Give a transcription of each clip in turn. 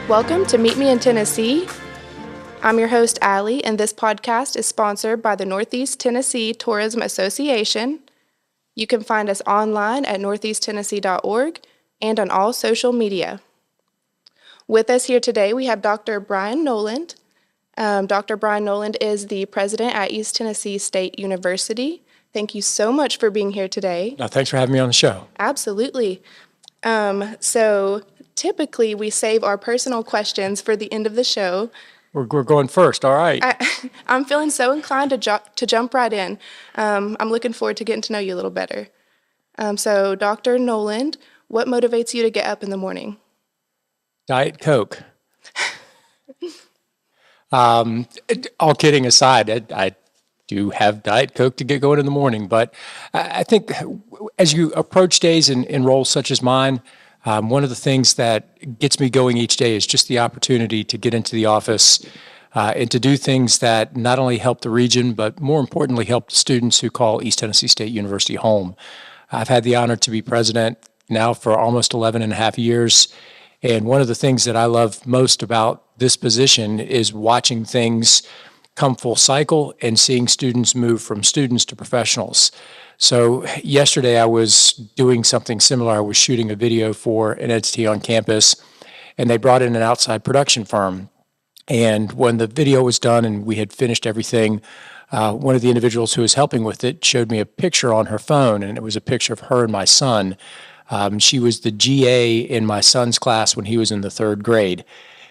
Welcome to Meet Me in Tennessee. I'm your host, Allie, and this podcast is sponsored by the Northeast Tennessee Tourism Association. You can find us online at northeasttennessee.org and on all social media. With us here today, we have Dr. Brian Noland. Dr. Brian Noland is the president at East Tennessee State University. Thank you so much for being here today. Thanks for having me on the show. Absolutely. So typically, we save our personal questions for the end of the show. We're going first, all right. I'm feeling so inclined to jump right in. I'm looking forward to getting to know you a little better. So, Dr. Noland, what motivates you to get up in the morning? Diet Coke. All kidding aside, I do have Diet Coke to get going in the morning, but I think as you approach days in roles such as mine, one of the things that gets me going each day is just the opportunity to get into the office and to do things that not only help the region, but more importantly, help the students who call East Tennessee State University home. I've had the honor to be president now for almost 11 and a half years. And one of the things that I love most about this position is watching things come full cycle and seeing students move from students to professionals. So yesterday I was doing something similar. I was shooting a video for an entity on campus, and they brought in an outside production firm. And when the video was done and we had finished everything, one of the individuals who was helping with it showed me a picture on her phone, and it was a picture of her and my son. She was the GA in my son's class when he was in the third grade.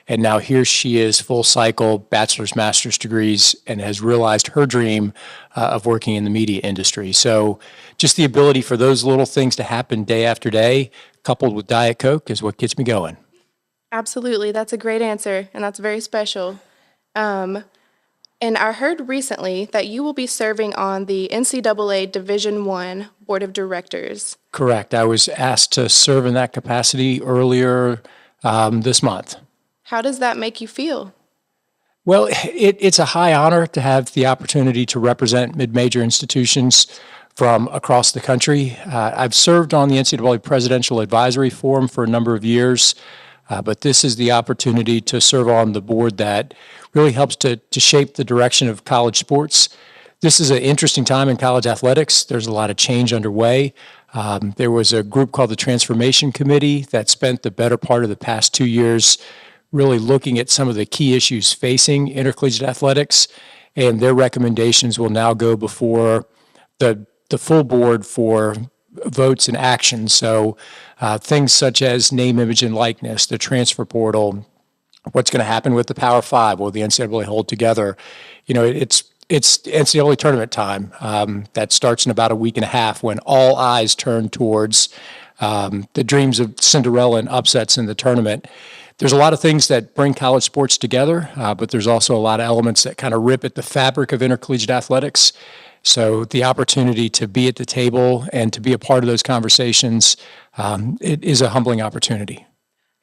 And now here she is, full cycle, bachelor's, master's degrees, and has realized her dream of working in the media industry. So just the ability for those little things to happen day after day, coupled with Diet Coke, is what gets me going. Absolutely. That's a great answer, and that's very special. And I heard recently that you will be serving on the NCAA Division I Board of Directors. Correct. I was asked to serve in that capacity earlier this month. How does that make you feel? Well, it's a high honor to have the opportunity to represent mid-major institutions from across the country. I've served on the NCAA Presidential Advisory Forum for a number of years, but this is the opportunity to serve on the board that really helps to shape the direction of college sports. This is an interesting time in college athletics. There's a lot of change underway. There was a group called the Transformation Committee that spent the better part of the past 2 years really looking at some of the key issues facing intercollegiate athletics, and their recommendations will now go before the full board for votes and action. So things such as name, image, and likeness, the transfer portal, what's going to happen with the Power Five, will the NCAA hold together? You know, it's NCAA tournament time. That starts in about a week and a half when all eyes turn towards the dreams of Cinderella and upsets in the tournament. There's a lot of things that bring college sports together, but there's also a lot of elements that kind of rip at the fabric of intercollegiate athletics. So the opportunity to be at the table and to be a part of those conversations, it is a humbling opportunity.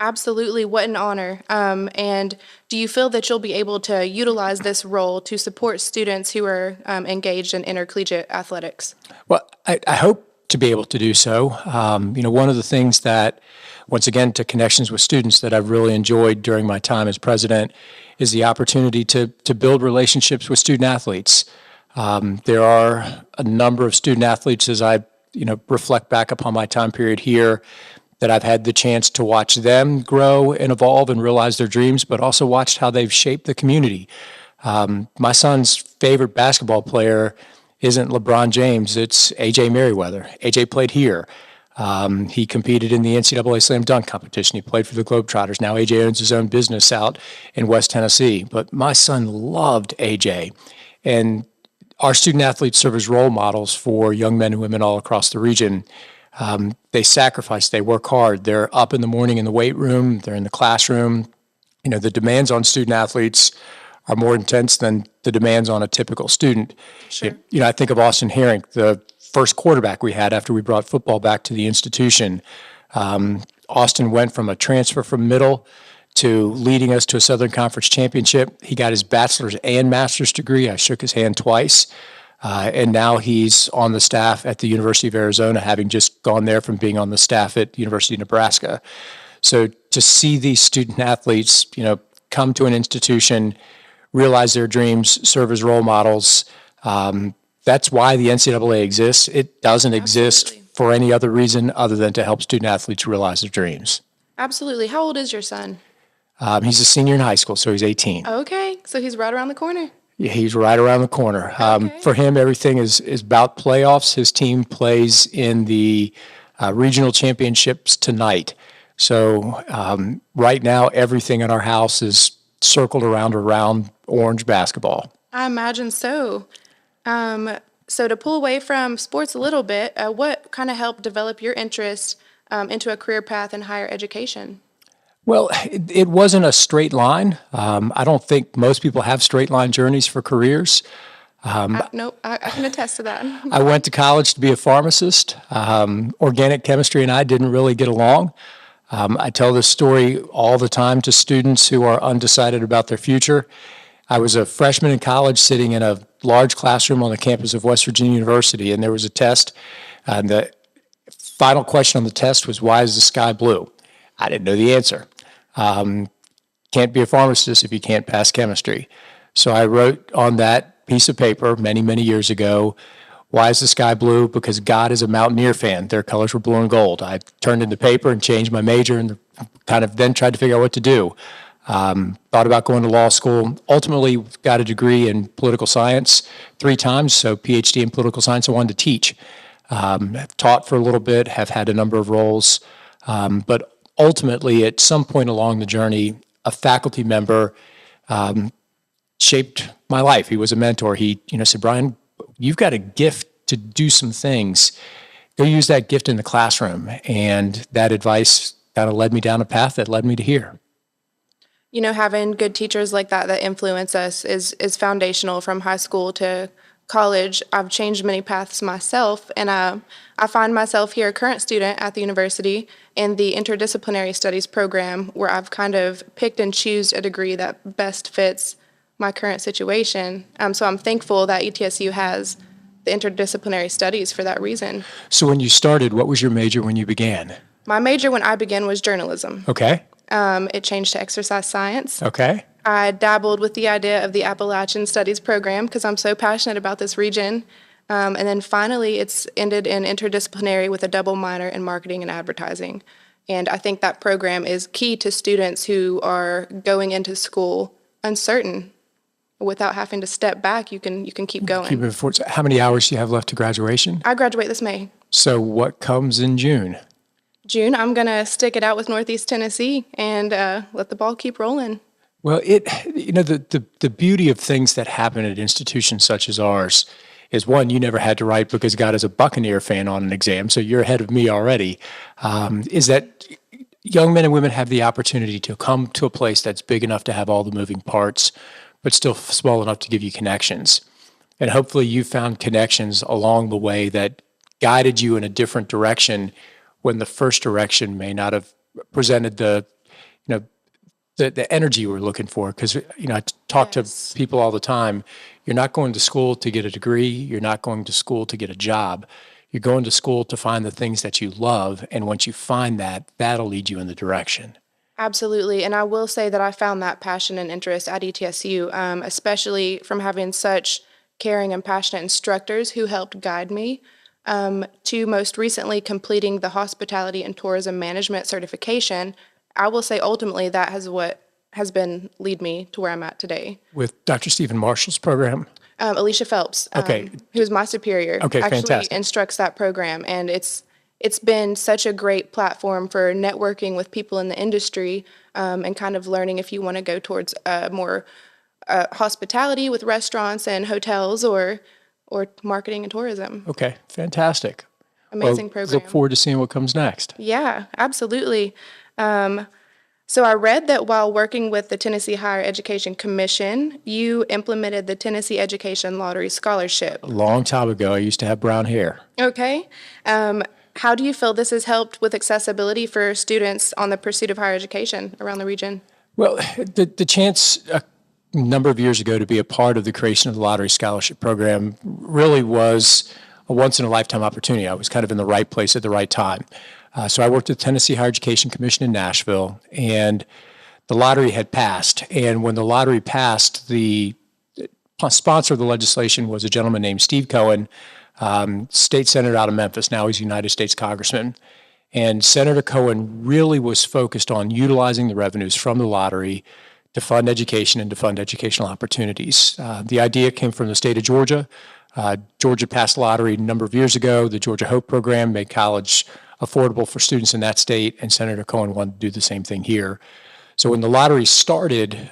Absolutely. What an honor. And do you feel that you'll be able to utilize this role to support students who are engaged in intercollegiate athletics? Well, I hope to be able to do so. One of the things that, once again, to connections with students that I've really enjoyed during my time as president is the opportunity to build relationships with student athletes. There are a number of student athletes, as I reflect back upon my time period here, that I've had the chance to watch them grow and evolve and realize their dreams, but also watched how they've shaped the community. My son's favorite basketball player isn't LeBron James, it's A.J. Merriweather. A.J. played here. He competed in the NCAA Slam Dunk competition. He played for the Globetrotters. Now A.J. owns his own business out in West Tennessee. But my son loved A.J. And our student athletes serve as role models for young men and women all across the region. They sacrifice, they work hard. They're up in the morning in the weight room. They're in the classroom. The demands on student athletes are more intense than the demands on a typical student. Sure. I think of Austin Herring, the first quarterback we had after we brought football back to the institution. Austin went from a transfer from middle to leading us to a Southern Conference championship. He got his bachelor's and master's degree. I shook his hand twice. And now he's on the staff at the University of Arizona, having just gone there from being on the staff at the University of Nebraska. So to see these student athletes, come to an institution, realize their dreams, serve as role models, that's why the NCAA exists. It doesn't exist Absolutely. for any other reason other than to help student athletes realize their dreams. Absolutely. How old is your son? He's a senior in high school, so he's 18. Okay, so he's right around the corner. Yeah, he's right around the corner. Okay. For him, everything is about playoffs. His team plays in the regional championships tonight. So right now, everything in our house is circled around orange basketball. I imagine so. So to pull away from sports a little bit, what kind of helped develop your interest into a career path in higher education? Well, it wasn't a straight line. I don't think most people have straight line journeys for careers. Nope, I can attest to that. I went to college to be a pharmacist. Organic chemistry and I didn't really get along. I tell this story all the time to students who are undecided about their future. I was a freshman in college sitting in a large classroom on the campus of West Virginia University, and there was a test. And the final question on the test was, why is the sky blue? I didn't know the answer. Can't be a pharmacist if you can't pass chemistry. So I wrote on that piece of paper many, many years ago, why is the sky blue? Because God is a Mountaineer fan. Their colors were blue and gold. I turned in the paper and changed my major and kind of then tried to figure out what to do. Thought about going to law school. Ultimately got a degree in political science 3 times, so PhD in political science. I wanted to teach. I've taught for a little bit, have had a number of roles, but ultimately, at some point along the journey, a faculty member shaped my life. He was a mentor. He, said, Brian, you've got a gift to do some things. Go use that gift in the classroom. And that advice kind of led me down a path that led me to here. Having good teachers like that influence us is foundational from high school to college. I've changed many paths myself, and I find myself here, a current student at the university in the interdisciplinary studies program, where I've kind of picked and choose a degree that best fits my current situation. So I'm thankful that ETSU has the interdisciplinary studies for that reason. So when you started, what was your major when you began? My major when I began was journalism. Okay. It changed to exercise science. Okay. I dabbled with the idea of the Appalachian Studies program because I'm so passionate about this region. And then finally, it's ended in interdisciplinary with a double minor in marketing and advertising. And I think that program is key to students who are going into school uncertain. Without having to step back, you can keep going. Keep it forward. How many hours do you have left to graduation? I graduate this May. So what comes in June? June, I'm going to stick it out with Northeast Tennessee and let the ball keep rolling. Well, the beauty of things that happen at institutions such as ours is, one, you never had to write because God is a Buccaneer fan on an exam, so you're ahead of me already, is that young men and women have the opportunity to come to a place that's big enough to have all the moving parts, but still small enough to give you connections. And hopefully you found connections along the way that guided you in a different direction when the first direction may not have presented the energy we're looking for. Because, I talk to people all the time. You're not going to school to get a degree. You're not going to school to get a job. You're going to school to find the things that you love. And once you find that, that'll lead you in the direction. Absolutely. And I will say that I found that passion and interest at ETSU, especially from having such caring and passionate instructors who helped guide me, to most recently completing the hospitality and tourism management certification. I will say ultimately that has been lead me to where I'm at today. With Dr. Stephen Marshall's program? Alicia Phelps, Okay. who's my superior, Okay, actually fantastic. instructs that program. And it's been such a great platform for networking with people in the industry, and kind of learning if you want to go towards more hospitality with restaurants and hotels or marketing and tourism. Okay, fantastic. Amazing Well, program. look forward to seeing what comes next. Yeah, absolutely. So I read that while working with the Tennessee Higher Education Commission, you implemented the Tennessee Education Lottery Scholarship. A long time ago, I used to have brown hair. Okay. How do you feel this has helped with accessibility for students on the pursuit of higher education around the region? Well, the chance a number of years ago to be a part of the creation of the Lottery Scholarship Program really was a once-in-a-lifetime opportunity. I was kind of in the right place at the right time. So I worked at the Tennessee Higher Education Commission in Nashville, and the lottery had passed. And when the lottery passed, the sponsor of the legislation was a gentleman named Steve Cohen, state senator out of Memphis. Now he's a United States congressman. And Senator Cohen really was focused on utilizing the revenues from the lottery to fund education and to fund educational opportunities. The idea came from the state of Georgia. Georgia passed the lottery a number of years ago. The Georgia Hope program made college affordable for students in that state, and Senator Cohen wanted to do the same thing here. So when the lottery started,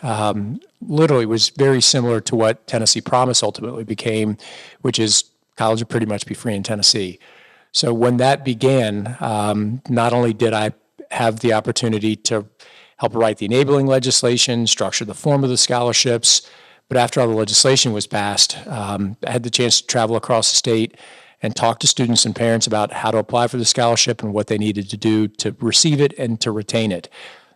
literally it was very similar to what Tennessee Promise ultimately became, which is college would pretty much be free in Tennessee. So when that began, not only did I have the opportunity to help write the enabling legislation, structure the form of the scholarships, but after all the legislation was passed, I had the chance to travel across the state and talk to students and parents about how to apply for the scholarship and what they needed to do to receive it and to retain it.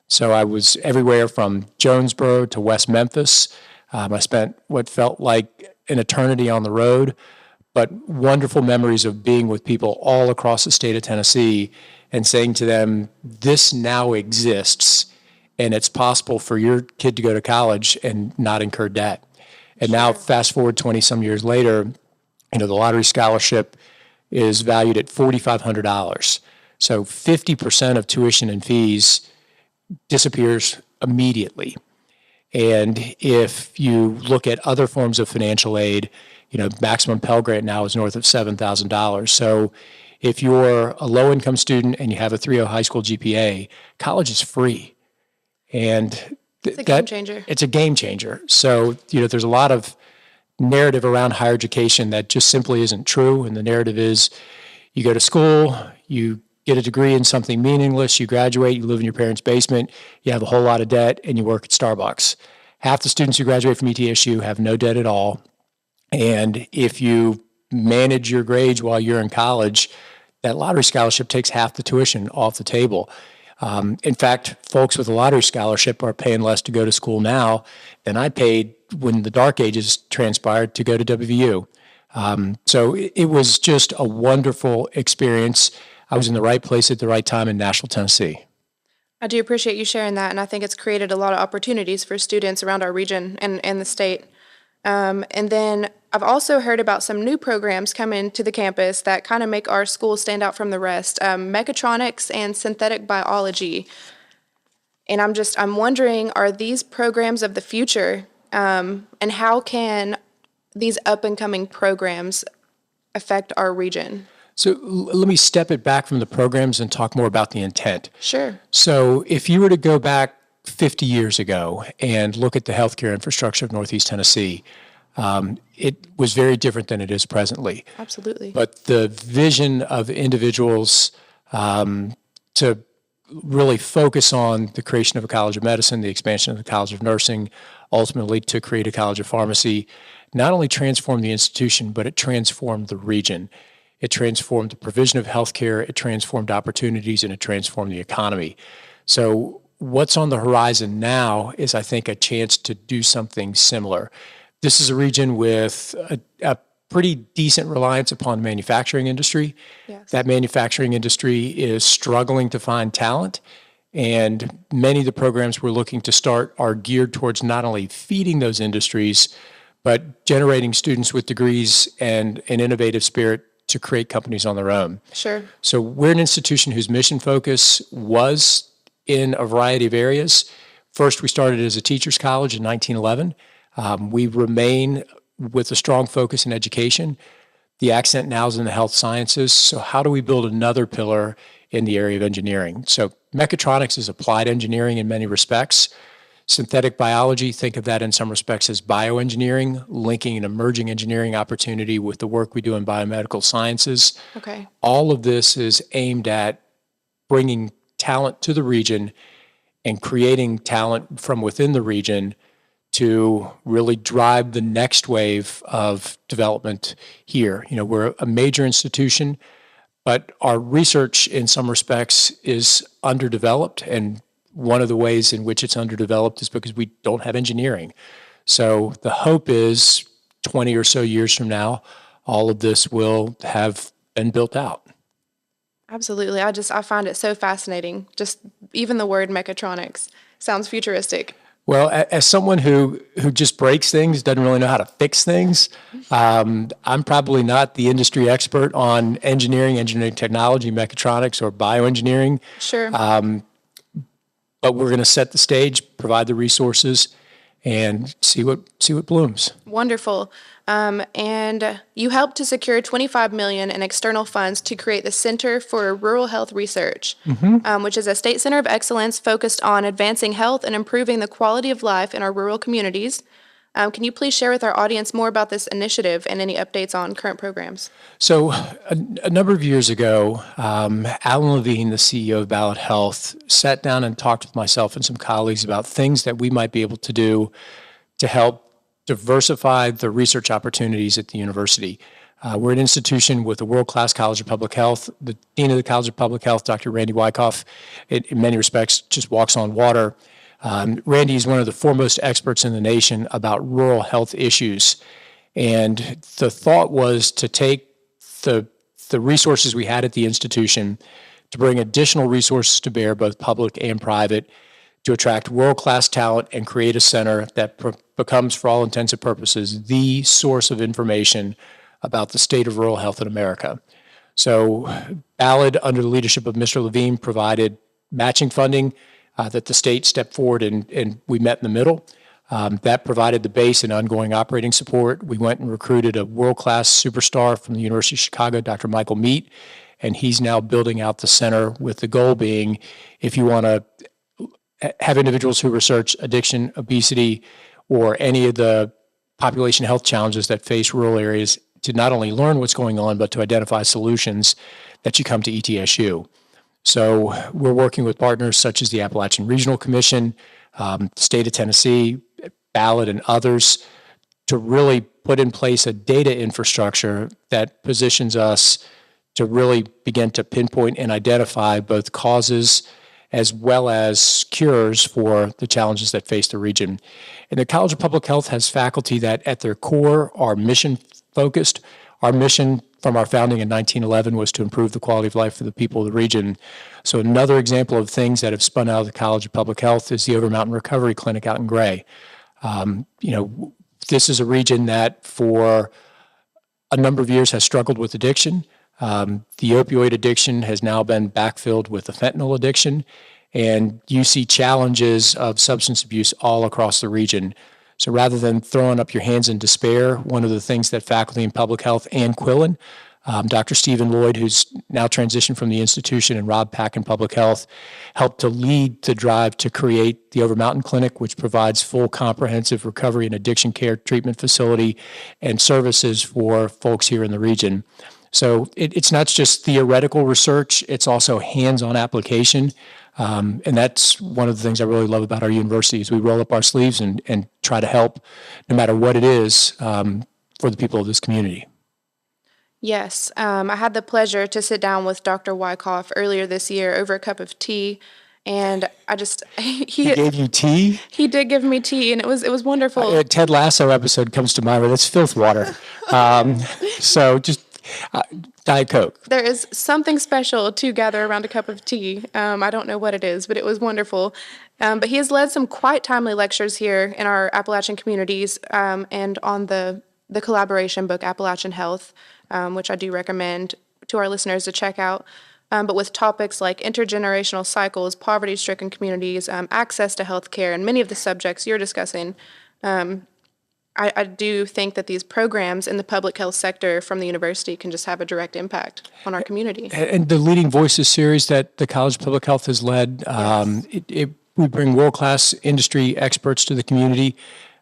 So I was everywhere from Jonesboro to West Memphis. I spent what felt like an eternity on the road, but wonderful memories of being with people all across the state of Tennessee and saying to them, this now exists and it's possible for your kid to go to college and not incur debt. And now fast forward 20 some years later, the lottery scholarship is valued at $4,500. So 50% of tuition and fees disappears immediately. And if you look at other forms of financial aid, maximum Pell Grant now is north of $7,000. So if you're a low-income student and you have a 3.0 high school GPA, college is free. And it's a game changer. It's a game changer. So, there's a lot of narrative around higher education that just simply isn't true. And the narrative is you go to school, you get a degree in something meaningless, you graduate, you live in your parents' basement, you have a whole lot of debt, and you work at Starbucks. Half the students who graduate from ETSU have no debt at all. And if you manage your grades while you're in college, that lottery scholarship takes half the tuition off the table. In fact, folks with a lottery scholarship are paying less to go to school now than I paid when the dark ages transpired to go to WVU. So it was just a wonderful experience. I was in the right place at the right time in Nashville, Tennessee. I do appreciate you sharing that, and I think it's created a lot of opportunities for students around our region and the state. And then I've also heard about some new programs coming to the campus that kind of make our school stand out from the rest, mechatronics and synthetic biology. And I'm wondering, are these programs of the future, and how can these up-and-coming programs affect our region? So let me step it back from the programs and talk more about the intent. Sure. So if you were to go back 50 years ago and look at the healthcare infrastructure of Northeast Tennessee, it was very different than it is presently. Absolutely. But the vision of individuals to really focus on the creation of a College of Medicine, the expansion of the College of Nursing, ultimately to create a College of Pharmacy, not only transformed the institution, but it transformed the region. It transformed the provision of healthcare, it transformed opportunities, and it transformed the economy. So what's on the horizon now is, I think, a chance to do something similar. This is a region with a pretty decent reliance upon the manufacturing industry. Yes. That manufacturing industry is struggling to find talent, and many of the programs we're looking to start are geared towards not only feeding those industries, but generating students with degrees and an innovative spirit to create companies on their own. Sure. So we're an institution whose mission focus was in a variety of areas. First, we started as a teacher's college in 1911. We remain with a strong focus in education. The accent now is in the health sciences. So how do we build another pillar in the area of engineering? So mechatronics is applied engineering in many respects. Synthetic biology, think of that in some respects as bioengineering, linking an emerging engineering opportunity with the work we do in biomedical sciences. Okay. All of this is aimed at bringing talent to the region and creating talent from within the region to really drive the next wave of development here. We're a major institution, but our research in some respects is underdeveloped, and one of the ways in which it's underdeveloped is because we don't have engineering. So the hope is 20 or so years from now, all of this will have been built out. Absolutely. I find it so fascinating. Just even the word mechatronics sounds futuristic. Well, as someone who just breaks things, doesn't really know how to fix things, I'm probably not the industry expert on engineering technology, mechatronics, or bioengineering, Sure. but we're going to set the stage, provide the resources, and see what blooms. Wonderful. And you helped to secure 25 million in external funds to create the Center for Rural Health Research, which is a state center of excellence focused on advancing health and improving the quality of life in our rural communities. Can you please share with our audience more about this initiative and any updates on current programs? So, a number of years ago, Alan Levine, the CEO of Ballot Health, sat down and talked with myself and some colleagues about things that we might be able to do to help diversify the research opportunities at the university. We're an institution with a world-class College of Public Health. The Dean of the College of Public Health, Dr. Randy Wyckoff, in many respects just walks on water. Randy is one of the foremost experts in the nation about rural health issues. And the thought was to take the resources we had at the institution to bring additional resources to bear, both public and private, to attract world-class talent and create a center that becomes, for all intents and purposes, the source of information about the state of rural health in America. So Ballard, under the leadership of Mr. Levine, provided matching funding that the state stepped forward and we met in the middle. That provided the base and ongoing operating support. We went and recruited a world-class superstar from the University of Chicago, Dr. Michael Meat, and he's now building out the center with the goal being, if you want to have individuals who research addiction, obesity, or any of the population health challenges that face rural areas, to not only learn what's going on, but to identify solutions, that you come to ETSU. So we're working with partners such as the Appalachian Regional Commission, State of Tennessee, Ballot, and others to really put in place a data infrastructure that positions us to really begin to pinpoint and identify both causes as well as cures for the challenges that face the region. And the College of Public Health has faculty that at their core are mission focused. Our mission from our founding in 1911 was to improve the quality of life for the people of the region. So another example of things that have spun out of the College of Public Health is the Overmountain Recovery Clinic out in Gray. This is a region that for a number of years has struggled with addiction. The opioid addiction has now been backfilled with the fentanyl addiction, and you see challenges of substance abuse all across the region. So rather than throwing up your hands in despair, one of the things that faculty in public health and Quillen, Dr. Stephen Lloyd, who's now transitioned from the institution, and Rob Pack in public health, helped to lead the drive to create the Overmountain Clinic, which provides full comprehensive recovery and addiction care treatment facility and services for folks here in the region. So it's not just theoretical research, it's also hands-on application. And that's one of the things I really love about our university is we roll up our sleeves and try to help, no matter what it is, for the people of this community. Yes, I had the pleasure to sit down with Dr. Wyckoff earlier this year over a cup of tea, and He gave you tea? he did give me tea, and it was wonderful. A Ted Lasso episode comes to mind, but it's filth water. So just Diet Coke. There is something special to gather around a cup of tea. I don't know what it is, but it was wonderful. But he has led some quite timely lectures here in our Appalachian communities and on the collaboration book, Appalachian Health, which I do recommend to our listeners to check out. But with topics like intergenerational cycles, poverty-stricken communities, access to health care, and many of the subjects you're discussing, I do think that these programs in the public health sector from the university can just have a direct impact on our community. And the Leading Voices series that the College of Public Health has led, we bring world-class industry experts to the community,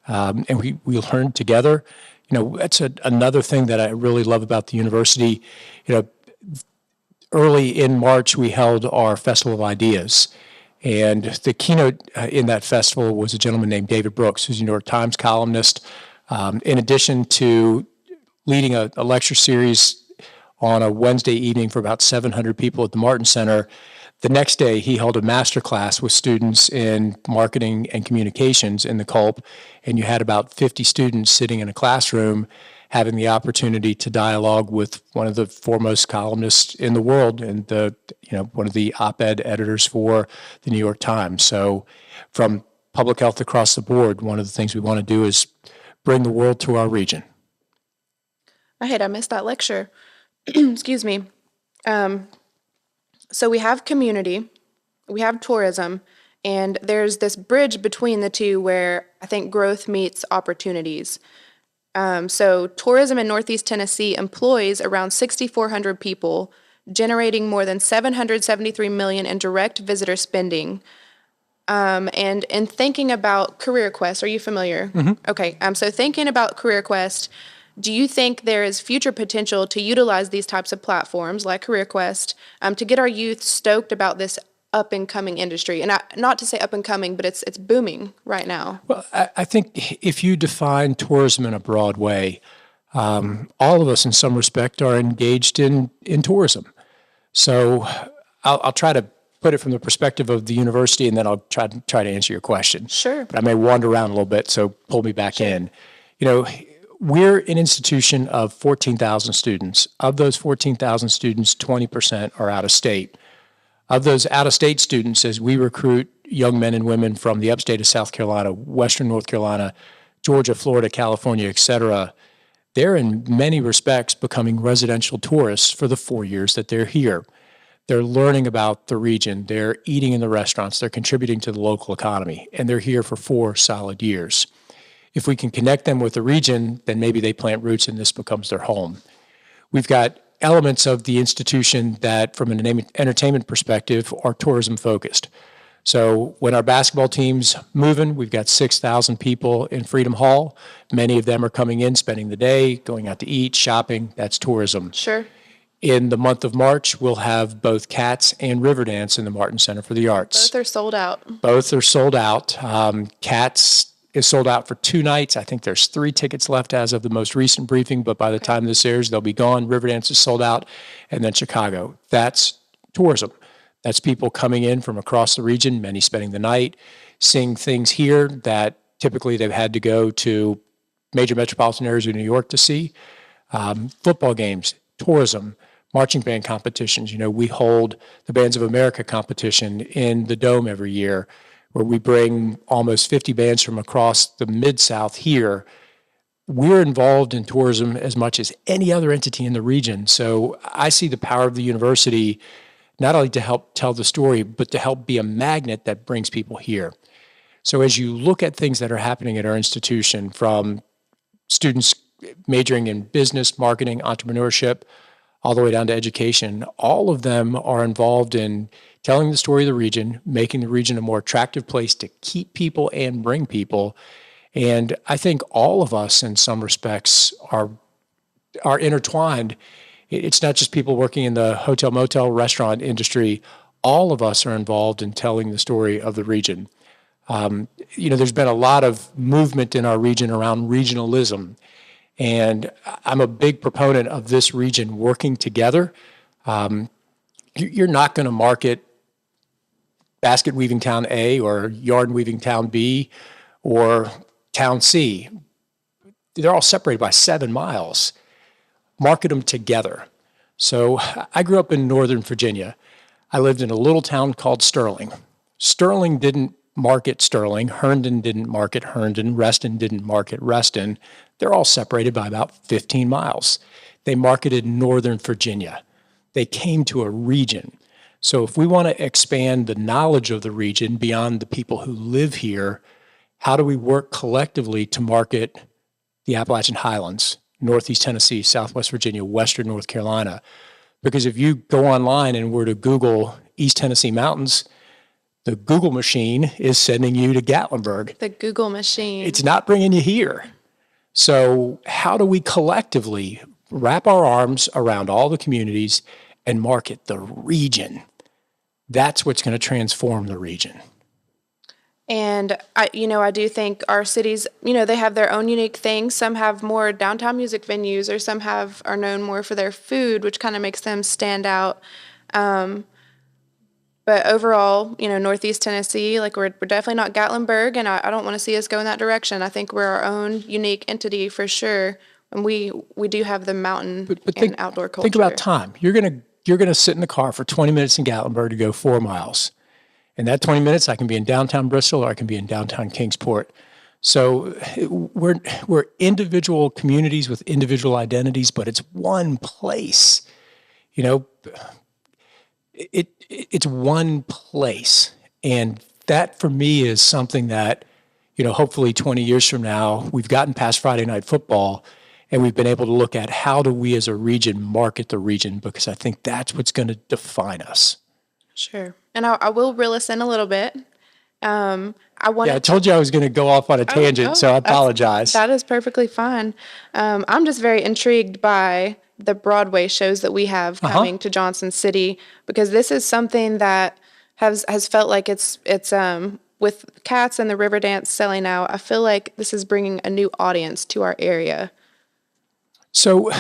and we learn together. That's another thing that I really love about the university. Early in March, we held our Festival of Ideas. And the keynote in that festival was a gentleman named David Brooks, who's a New York Times columnist. In addition to leading a lecture series on a Wednesday evening for about 700 people at the Martin Center, the next day he held a master class with students in marketing and communications in the Culp. And you had about 50 students sitting in a classroom having the opportunity to dialogue with one of the foremost columnists in the world and one of the op-ed editors for the New York Times. So from public health across the board, one of the things we want to do is bring the world to our region. I missed that lecture. Excuse me. So we have community, we have tourism, and there's this bridge between the two where I think growth meets opportunities. So tourism in Northeast Tennessee employs around 6,400 people, generating more than $773 million in direct visitor spending. And in thinking about Career Quest, are you familiar? Mm-hmm. Okay. So thinking about Career Quest, do you think there is future potential to utilize these types of platforms like Career Quest to get our youth stoked about this up and coming industry? And not to say up and coming, but it's booming right now. Well, I think if you define tourism in a broad way, all of us in some respect are engaged in tourism. So I'll try to put it from the perspective of the university, and then I'll try to answer your question. Sure. But I may wander around a little bit, so pull me back in. We're an institution of 14,000 students. Of those 14,000 students, 20% are out of state. Of those out-of-state students, as we recruit young men and women from the upstate of South Carolina, Western North Carolina, Georgia, Florida, California, et cetera, they're in many respects becoming residential tourists for the 4 years that they're here. They're learning about the region. They're eating in the restaurants. They're contributing to the local economy, and they're here for 4 solid years. If we can connect them with the region, then maybe they plant roots and this becomes their home. We've got elements of the institution that, from an entertainment perspective, are tourism focused. So when our basketball team's moving, we've got 6,000 people in Freedom Hall. Many of them are coming in, spending the day, going out to eat, shopping. That's tourism. Sure. In the month of March, we'll have both Cats and Riverdance in the Martin Center for the Arts. Both are sold out. Both are sold out. Cats is sold out for 2 nights. I think there's 3 tickets left as of the most recent briefing, but by the time this airs, they'll be gone. Riverdance is sold out, and then Chicago. That's tourism. That's people coming in from across the region, many spending the night, seeing things here that typically they've had to go to major metropolitan areas of New York to see. Football games, tourism, marching band competitions. We hold the Bands of America competition in the Dome every year, where we bring almost 50 bands from across the Mid-South here. We're involved in tourism as much as any other entity in the region. So I see the power of the university not only to help tell the story, but to help be a magnet that brings people here. So as you look at things that are happening at our institution, from students majoring in business, marketing, entrepreneurship, all the way down to education, all of them are involved in telling the story of the region, making the region a more attractive place to keep people and bring people. And I think all of us, in some respects, are intertwined. It's not just people working in the hotel, motel, restaurant industry. All of us are involved in telling the story of the region. There's been a lot of movement in our region around regionalism. And I'm a big proponent of this region working together. You're not going to market basket weaving town A or yarn weaving town B or town C. They're all separated by 7 miles. Market them together. So I grew up in Northern Virginia. I lived in a little town called Sterling. Sterling didn't market Sterling. Herndon didn't market Herndon. Reston didn't market Reston. They're all separated by about 15 miles. They marketed Northern Virginia. They came to a region. So if we want to expand the knowledge of the region beyond the people who live here, how do we work collectively to market the Appalachian Highlands, Northeast Tennessee, Southwest Virginia, Western North Carolina? Because if you go online and were to Google East Tennessee Mountains, the Google machine is sending you to Gatlinburg. The Google machine. It's not bringing you here. So how do we collectively wrap our arms around all the communities and market the region? That's what's going to transform the region. And I do think our cities, they have their own unique things. Some have more downtown music venues, or some are known more for their food, which kind of makes them stand out. But overall, Northeast Tennessee, we're definitely not Gatlinburg, and I don't want to see us go in that direction. I think we're our own unique entity for sure And we do have the mountain and outdoor culture. Think about time. You're gonna sit in the car for 20 minutes in Gatlinburg to go 4 miles. In that 20 minutes, I can be in downtown Bristol or I can be in downtown Kingsport. So we're individual communities with individual identities, but it's one place. It's one place. And that for me is something that, hopefully 20 years from now, we've gotten past Friday night football and we've been able to look at how do we as a region market the region, because I think that's what's going to define us. Sure. And I will reel us in a little bit. I told you I was going to go off on a tangent, so I apologize. That is perfectly fine. I'm just very intrigued by the Broadway shows that we have coming to Johnson City, because this is something that has felt like it's with Cats and the Riverdance selling out. I feel like this is bringing a new audience to our area. So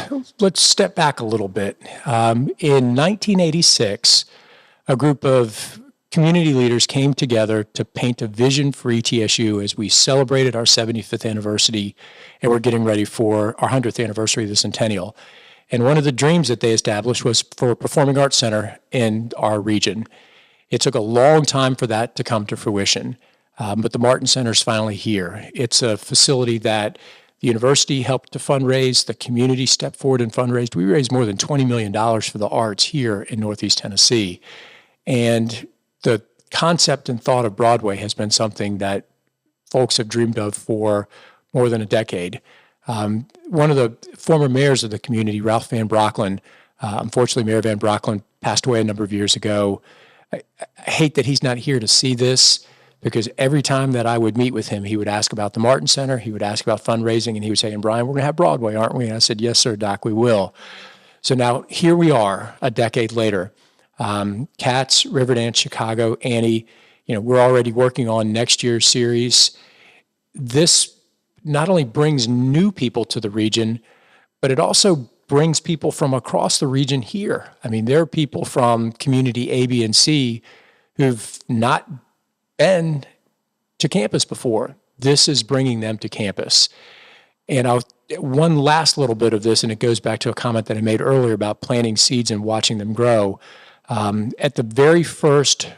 let's step back a little bit. In 1986, a group of community leaders came together to paint a vision for ETSU as we celebrated our 75th anniversary and we're getting ready for our 100th anniversary of the centennial. And one of the dreams that they established was for a performing arts center in our region. It took a long time for that to come to fruition, but the Martin Center is finally here. It's a facility that the university helped to fundraise, the community stepped forward and fundraised. We raised more than $20 million for the arts here in Northeast Tennessee. And the concept and thought of Broadway has been something that folks have dreamed of for more than a decade. One of the former mayors of the community, Ralph Van Brocklin, unfortunately, Mayor Van Brocklin passed away a number of years ago. I hate that he's not here to see this, because every time that I would meet with him, he would ask about the Martin Center, he would ask about fundraising, and he would say, and Brian, we're going to have Broadway, aren't we? And I said, yes, sir, Doc, we will. So now here we are a decade later. Cats, Riverdance, Chicago, Annie, we're already working on next year's series. This not only brings new people to the region, but it also brings people from across the region here. I mean, there are people from community A, B, and C who've not been to campus before. This is bringing them to campus. And one last little bit of this, and it goes back to a comment that I made earlier about planting seeds and watching them grow. At the very first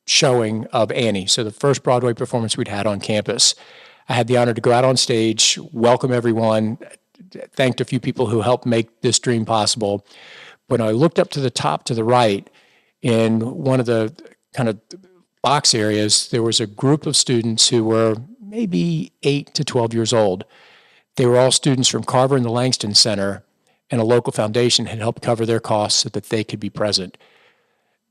showing of Annie, so the first Broadway performance we'd had on campus, I had the honor to go out on stage, welcome everyone, thanked a few people who helped make this dream possible. When I looked up to the top to the right, in one of the kind of box areas, there was a group of students who were maybe 8 to 12 years old. They were all students from Carver and the Langston Center, and a local foundation had helped cover their costs so that they could be present.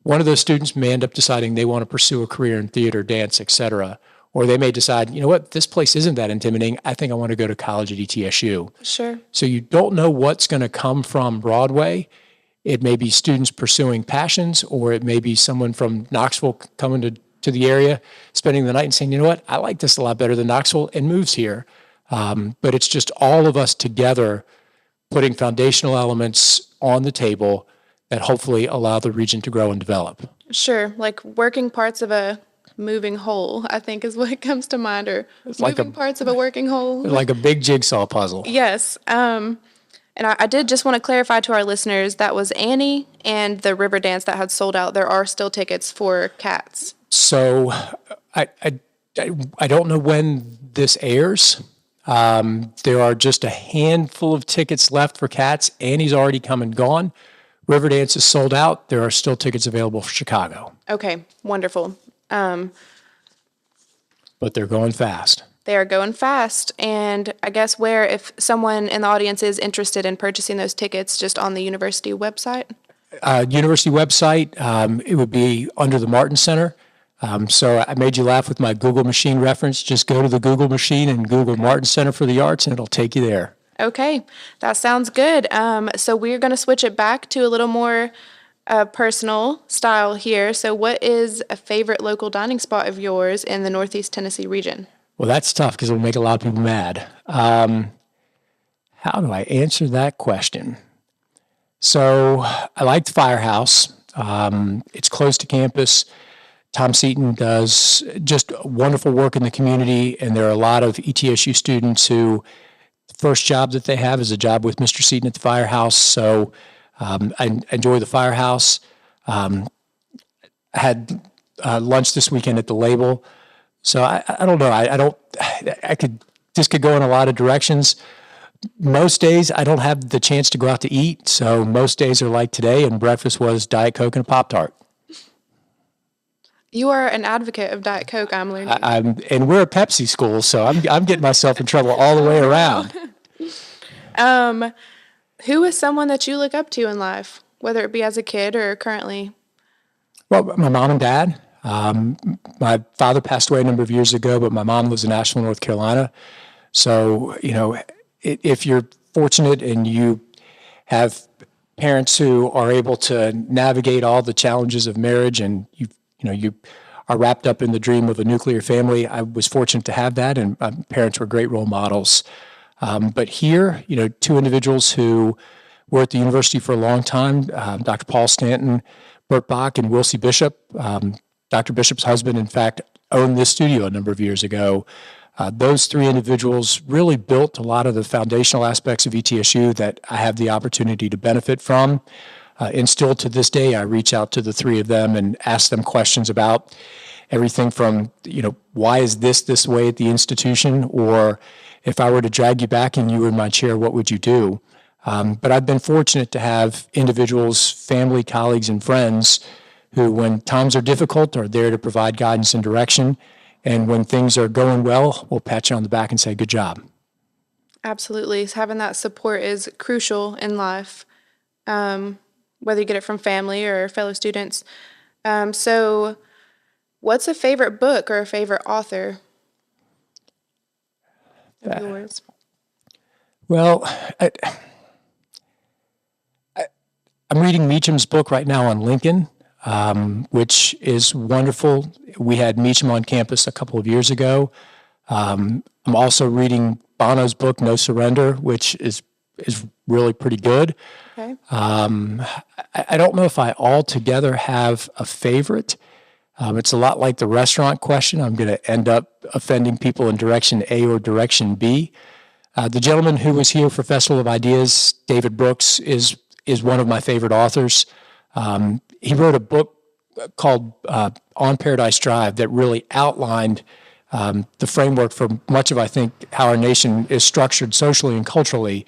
One of those students may end up deciding they want to pursue a career in theater, dance, etc. Or they may decide, you know what, this place isn't that intimidating. I think I want to go to college at ETSU. Sure. So you don't know what's going to come from Broadway. It may be students pursuing passions, or it may be someone from Knoxville coming to the area, spending the night and saying, you know what, I like this a lot better than Knoxville, and moves here. But it's just all of us together putting foundational elements on the table that hopefully allow the region to grow and develop. Sure, like working parts of a moving whole, I think is what comes to mind, or it's moving parts of a working whole. Like a big jigsaw puzzle. Yes. And I did just want to clarify to our listeners, that was Annie and the Riverdance that had sold out. There are still tickets for Cats. So I don't know when this airs. There are just a handful of tickets left for Cats. Annie's already come and gone. Riverdance is sold out. There are still tickets available for Chicago. Okay, wonderful. But they're going fast. They are going fast. And I guess if someone in the audience is interested in purchasing those tickets, just on the university website? University website, it would be under the Martin Center. So I made you laugh with my Google machine reference. Just go to the Google machine and Google Martin Center for the Arts, and it'll take you there. Okay, that sounds good. So we're going to switch it back to a little more personal style here. So what is a favorite local dining spot of yours in the Northeast Tennessee region? Well, that's tough because it'll make a lot of people mad. How do I answer that question? So I like the Firehouse. It's close to campus. Tom Seaton does just wonderful work in the community, and there are a lot of ETSU students who first job that they have is a job with Mr. Seaton at the firehouse. So I enjoy the firehouse. I had lunch this weekend at the Label. So I don't know. This could go in a lot of directions. Most days I don't have the chance to go out to eat. So most days are like today, and breakfast was Diet Coke and a Pop-Tart. You are an advocate of Diet Coke, I'm learning. And we're a Pepsi school, so I'm getting myself in trouble all the way around. Who is someone that you look up to in life, whether it be as a kid or currently? Well, my mom and dad. My father passed away a number of years ago, but my mom lives in Asheville, North Carolina. So, if you're fortunate and you have parents who are able to navigate all the challenges of marriage, and you are wrapped up in the dream of a nuclear family, I was fortunate to have that, and my parents were great role models. But here, two individuals who were at the university for a long time, Dr. Paul Stanton, Burt Bach, and Wilsie Bishop. Dr. Bishop's husband, in fact, owned this studio a number of years ago. Those three individuals really built a lot of the foundational aspects of ETSU that I have the opportunity to benefit from. And still to this day, I reach out to the three of them and ask them questions about everything from, why is this way at the institution? Or if I were to drag you back and you were in my chair, what would you do? But I've been fortunate to have individuals, family, colleagues, and friends who, when times are difficult, are there to provide guidance and direction. And when things are going well, we'll pat you on the back and say, good job. Absolutely. Having that support is crucial in life, whether you get it from family or fellow students. So what's a favorite book or a favorite author of yours? Well, I'm reading Meacham's book right now on Lincoln, which is wonderful. We had Meacham on campus a couple of years ago. I'm also reading Bono's book, No Surrender, which is really pretty good. Okay. I don't know if I altogether have a favorite. It's a lot like the restaurant question. I'm going to end up offending people in direction A or direction B. The gentleman who was here for Festival of Ideas, David Brooks, is one of my favorite authors. He wrote a book called On Paradise Drive that really outlined the framework for much of, I think, how our nation is structured socially and culturally.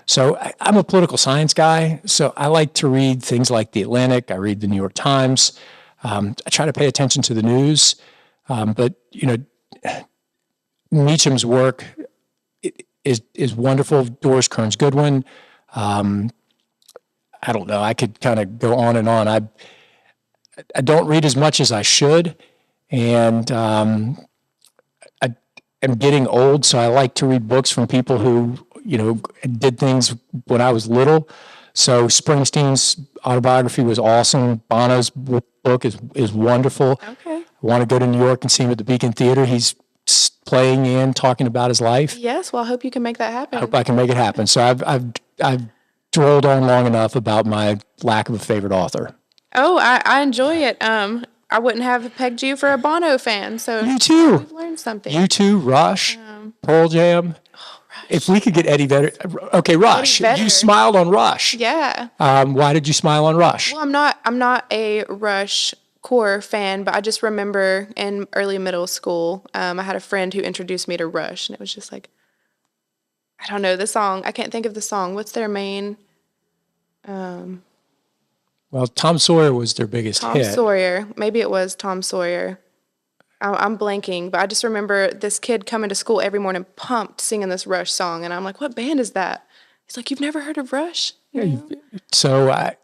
So I'm a political science guy, so I like to read things like The Atlantic. I read the New York Times. I try to pay attention to the news. But Meacham's work is wonderful. Doris Kearns Goodwin. I don't know. I could kind of go on and on. I don't read as much as I should, and I am getting old, so I like to read books from people who did things when I was little. So Springsteen's autobiography was awesome. Bono's book is wonderful. Okay. I want to go to New York and see him at the Beacon Theater. He's playing and talking about his life. Yes, well, I hope you can make that happen. I hope I can make it happen. So I've drolled on long enough about my lack of a favorite author. Oh, I enjoy it. I wouldn't have pegged you for a Bono fan, so You too. we've learned something. You too, Rush, Pearl Jam. Rush. If we could get Eddie Vedder. Okay, Rush. Vedder. You smiled on Rush. Yeah. Why did you smile on Rush? Well, I'm not a Rush core fan, but I just remember in early middle school, I had a friend who introduced me to Rush, and it was just like, I don't know the song. I can't think of the song. What's their main? Well, Tom Sawyer was their biggest Tom hit. Sawyer. Maybe it was Tom Sawyer. I'm blanking, but I just remember this kid coming to school every morning pumped singing this Rush song, and I'm like, what band is that? He's like, you've never heard of Rush? So I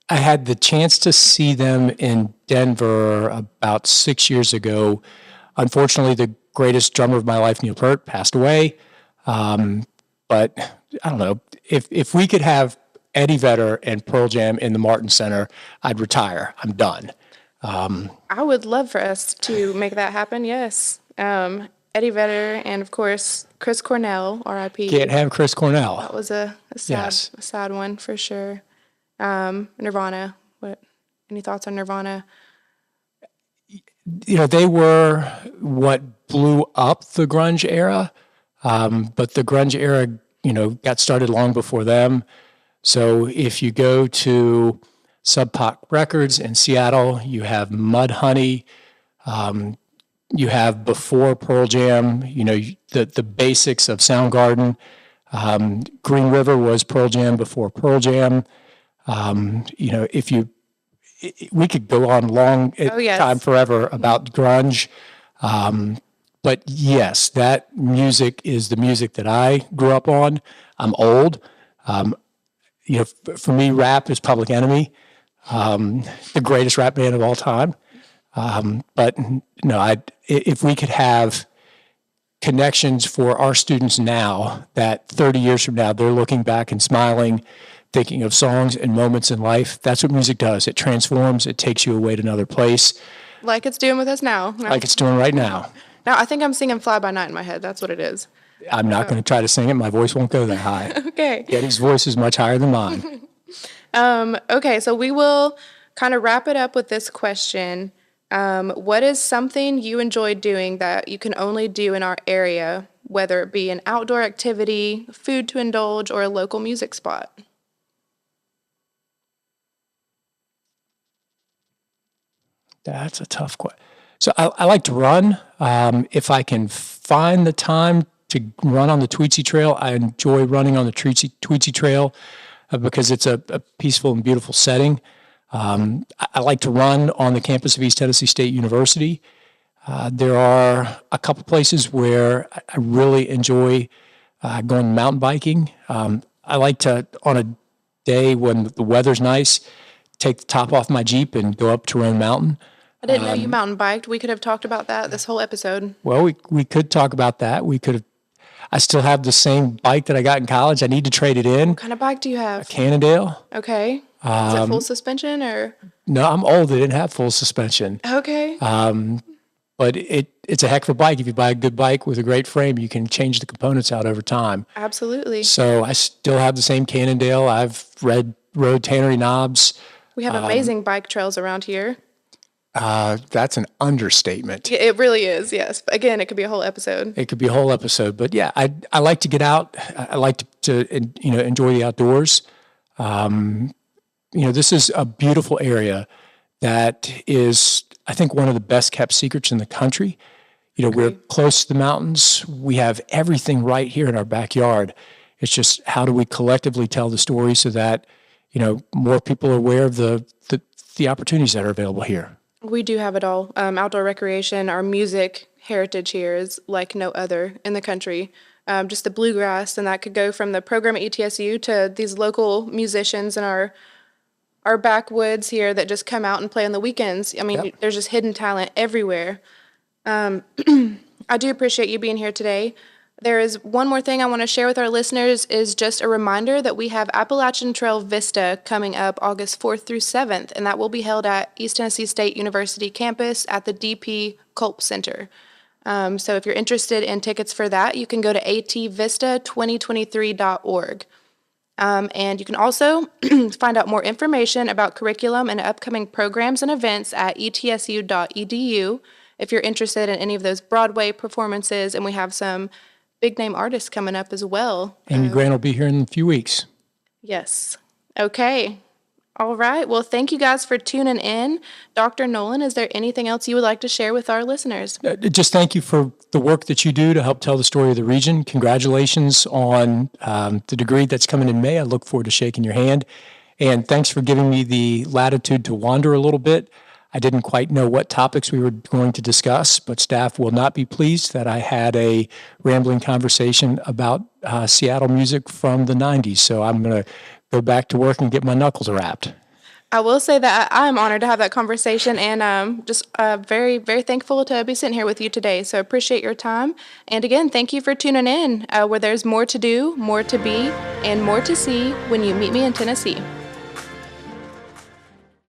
had the chance to see them in Denver about 6 years ago. Unfortunately, the greatest drummer of my life, Neil Peart, passed away. But I don't know, if we could have Eddie Vedder and Pearl Jam in the Martin Center, I'd retire. I'm done. I would love for us to make that happen, yes. Eddie Vedder and, of course, Chris Cornell, R.I.P. Can't have Chris Cornell. That was a sad one for sure. Nirvana. Any thoughts on Nirvana? They were what blew up the grunge era. but the grunge era, got started long before them. So if you go to Sub Pop Records in Seattle, you have Mudhoney, you have before Pearl Jam, the basics of Soundgarden. Green River was Pearl Jam before Pearl Jam. If you, we could go on long yes. time forever about grunge. But yes, that music is the music that I grew up on. I'm old. For me, rap is Public Enemy, the greatest rap band of all time. But no, if we could have connections for our students now, that 30 years from now, they're looking back and smiling, thinking of songs and moments in life. That's what music does. It transforms. It takes you away to another place. Like it's doing with us now. Like it's doing right now. Now, I think I'm singing Fly By Night in my head. That's what it is. I'm not going to try to sing it. My voice won't go that high. Okay. Eddie's voice is much higher than mine. Okay, so we will kind of wrap it up with this question. What is something you enjoy doing that you can only do in our area, whether it be an outdoor activity, food to indulge, or a local music spot? That's a tough question. So I like to run. If I can find the time to run on the Tweetsie Trail, I enjoy running on the Tweetsie Trail because it's a peaceful and beautiful setting. I like to run on the campus of East Tennessee State University. There are a couple places where I really enjoy going mountain biking. I like to, on a day when the weather's nice, take the top off my Jeep and go up to Roan Mountain. I didn't know you mountain biked. We could have talked about that this whole episode. Well, we could talk about that. We could have. I still have the same bike that I got in college. I need to trade it in. What kind of bike do you have? A Cannondale. Okay. Is it full suspension or? No, I'm old. They didn't have full suspension. Okay. But it's a heck of a bike. If you buy a good bike with a great frame, you can change the components out over time. Absolutely. So I still have the same Cannondale. I've rode Tannery Knobs. We have amazing bike trails around here. That's an understatement. It really is, yes. But again, it could be a whole episode. It could be a whole episode. But yeah, I like to get out. I like to enjoy the outdoors. This is a beautiful area that is, I think, one of the best kept secrets in the country. We're close to the mountains. We have everything right here in our backyard. It's just how do we collectively tell the story so that, more people are aware of the opportunities that are available here. We do have it all. Outdoor recreation, our music heritage here is like no other in the country. Just the bluegrass, and that could go from the program at ETSU to these local musicians in our backwoods here that just come out and play on the weekends. I mean, There's just hidden talent everywhere. I do appreciate you being here today. There is one more thing I want to share with our listeners is just a reminder that we have Appalachian Trail Vista coming up August 4th through 7th, and that will be held at East Tennessee State University campus at the DP Culp Center. So if you're interested in tickets for that, you can go to atvista2023.org. And you can also find out more information about curriculum and upcoming programs and events at etsu.edu if you're interested in any of those Broadway performances, and we have some big-name artists coming up as well. Amy Grant will be here in a few weeks. Yes. Okay. All right. Well, thank you guys for tuning in. Dr. Noland, is there anything else you would like to share with our listeners? Just thank you for the work that you do to help tell the story of the region. Congratulations on the degree that's coming in May. I look forward to shaking your hand. And thanks for giving me the latitude to wander a little bit. I didn't quite know what topics we were going to discuss, but staff will not be pleased that I had a rambling conversation about Seattle music from the 90s. So I'm going to go back to work and get my knuckles wrapped. I will say that I'm honored to have that conversation, and just very, very thankful to be sitting here with you today. So appreciate your time. And again, thank you for tuning in, where there's more to do, more to be, and more to see when you meet me in Tennessee.